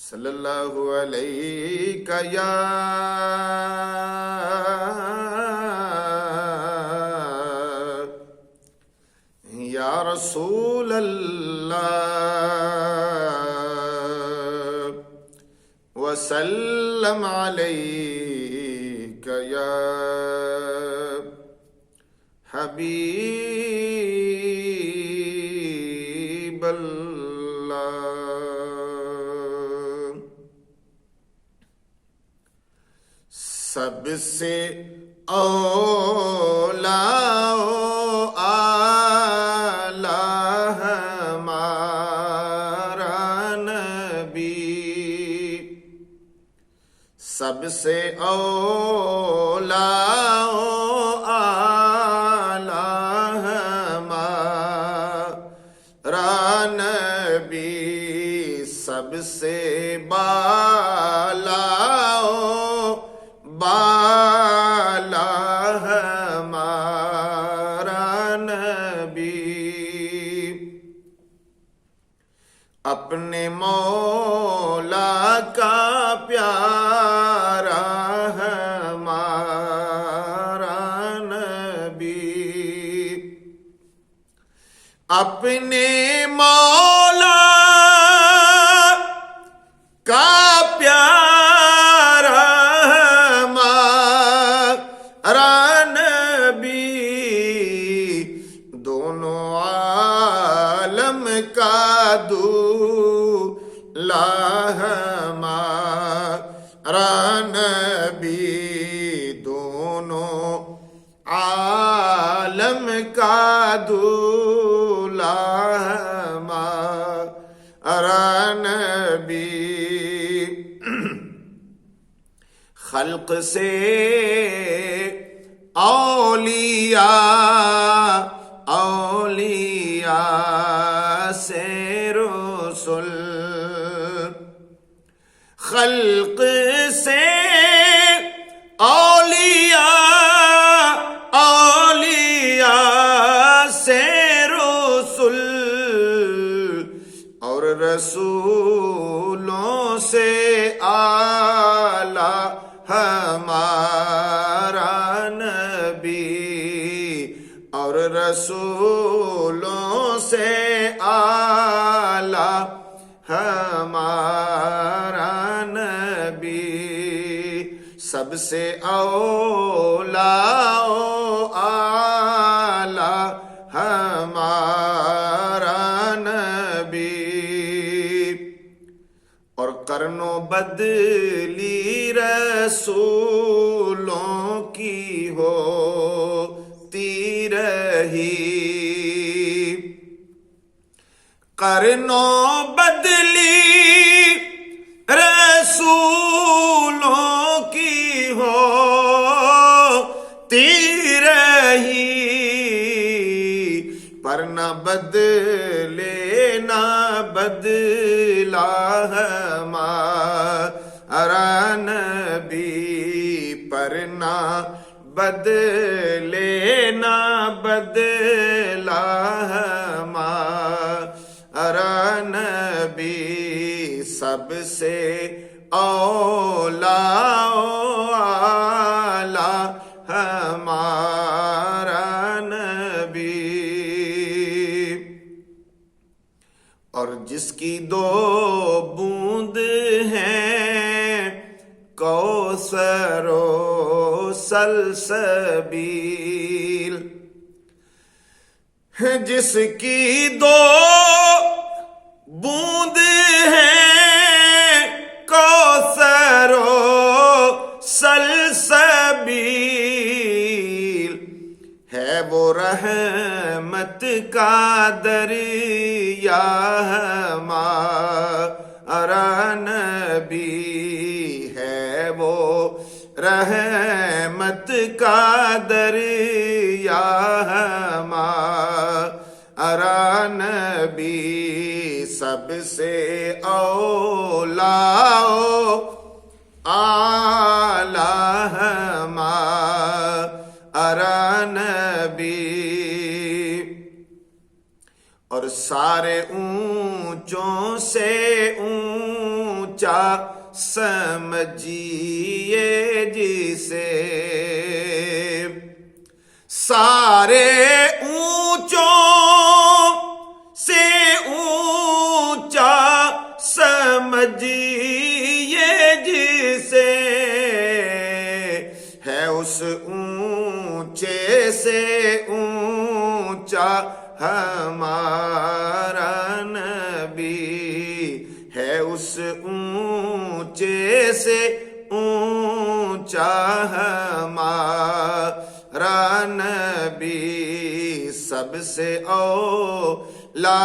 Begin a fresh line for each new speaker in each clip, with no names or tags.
صلی اللہ علیہ یا رسول اللہ وسلم علیک یا حبیب اللہ۔ سب سے اولا اعلیٰ ہمارا نبی، سب سے اولا اعلیٰ ہمارا نبی، سب سے بالا بالا ہمارا نبی، اپنے مولا کا پیارا ہمارا نبی، اپنے مولا کا پیارا دونوں عالم کا دولا ہمارا نبی، دونوں عالم کا دولا ہمارا نبی، خلق سے اولیاء سے رسول، خلق سے اولیاء سے رسول، اور رسولوں سے اعلیٰ ہمارا نبی، اور رسولوں سے اعلیٰ ہمارا نبی، سب سے اولیٰ اعلیٰ ہمارا نبی، اور قرنوں بدلی رسولوں کی ہوتی رہی، قرنوں بدلی رسولوں کی ہوتی رہی، پر نہ بدلے نہ بدلا ہمارا نبی، پر نہ بدلے نہ بدلا ہمارا نبی، سب سے اولیٰ اعلیٰ ہمارا نبی، اور جس کی دو بوند ہیں کوثر و سلسبیل، جس کی دو بوند ہیں کوثر و سلسبیل، ہے وہ رحمت کا دریا ہمارا نبی، ہے وہ رحمت کا دریا ہمارا نبی، سب سے اولیاء اعلیٰ ہمارا نبی، اور سارے اونچوں سے اونچا اونچا سمجھیے جسے، سارے اونچوں سے اونچا سمجھیے جسے، ہے اس اونچے سے اونچا ہمارا نبی، ہے اس اونچے سے اونچا ہمارا نبی، سب سے اولا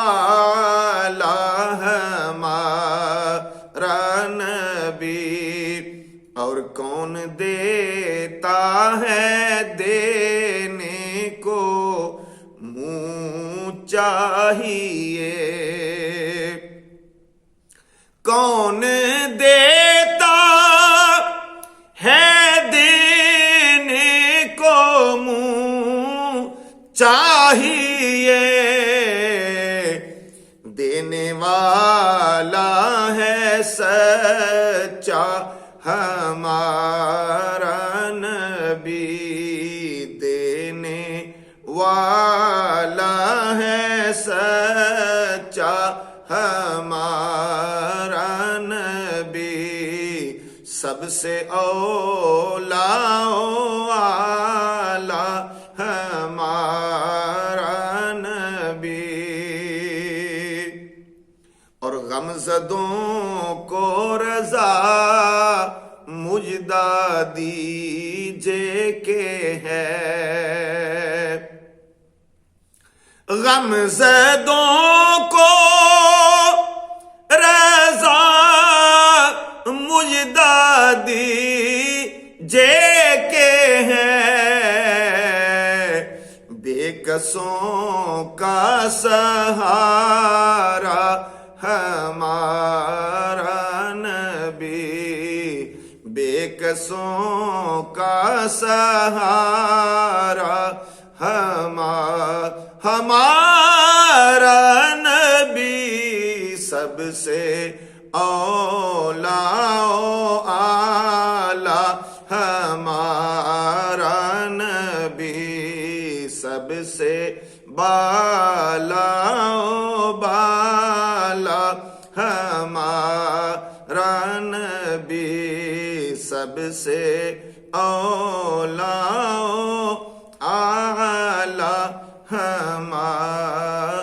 اعلیٰ ہمارا نبی، اور کون دیتا ہے دینے کو منہ چاہیے، کون دیتا ہے دینے کو منہ چاہیے، دینے والا ہے سچا ہمارا نبی، دینے والا ہے سچا ہمارا نبی، سب سے اولا اعلیٰ ہمارا نبی، اور غمزدوں کو رضا مجدہ دیجے کہ ہے، غمزدوں کو رضا مجدہ دیجے کہ ہے، بے کسوں کا سہارا ہمارا نبی، بے کسوں کا سہارا ہمارا نبی، سب سے اولا اعلیٰ ہمارا نبی، سب سے بالا بالا ہمارا نبی، سب سے اولا اعلیٰ ہمارا